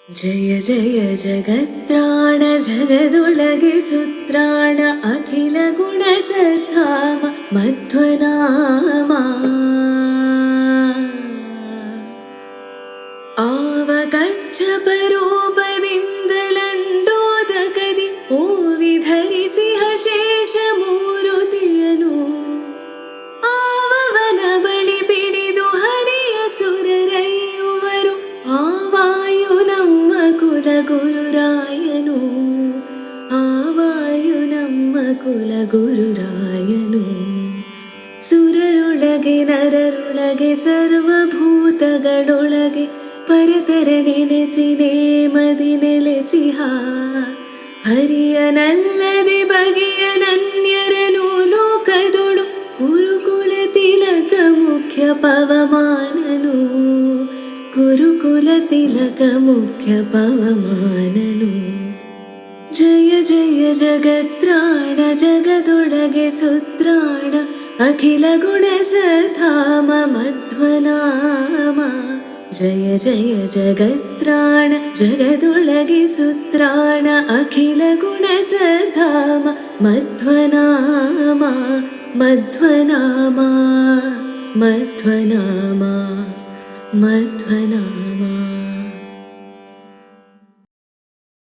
जय जय जगत्राण जगदुलगे सुत्राण अखिल गुणसद्धाम मध्वनामा आवकच्छपरूपदिन्दलण्डोदकदि ओविधरिसिह शेषमूरुतियनु आववನ ಬಳಿ ಪಿಡಿದು ಹರಿಯ ಸುರರೈಯುವರು ಆವಾಯು ನಮ್ಮ ಕುಲಗುರುರಾಯನು ಆವಾಯು ನಮ್ಮ ಕುಲಗುರುರಾಯನು ಸುರರೊಳಗೆ ನರರೊಳಗೆ ಸರ್ವಭೂತಗಳೊಳಗೆ ಪರತರ ನೆನೆಸಿ ನೇಮದಿ ನೆಲೆಸಿಹ ಹರಿಯನಲ್ಲದೆ ಬಗೆಯ ನನ್ಯರನು ಲೋಕದೊಳು ಗುರುಕುಲ ತಿಲಕ ಮುಖ್ಯ ಪವಮಾನನು ಗುರುಕುಲ ತಿಲಕ ಮುಖ್ಯ ಪವಮಾನನು ಜಯ ಜಯ ಜಗತ್ರಾಣ ಜಗದೊಳಗೆ ಸುತ್ರಾಣ ಅಖಿಲ ಗುಣಸಧಾಮ ಮಧ್ವನಾಮ ಜಯ ಜಯ ಜಗತ್ರಾಣ ಜಗದೊಳಗೆ ಸುತ್ರಾಣ ಅಖಿಲ ಗುಣಸಧಾಮ ಮಧ್ವನಾಮ ಮಧ್ವನಾಮ ಮಧ್ವನಾಮ ಮಧ್ವನಾಮ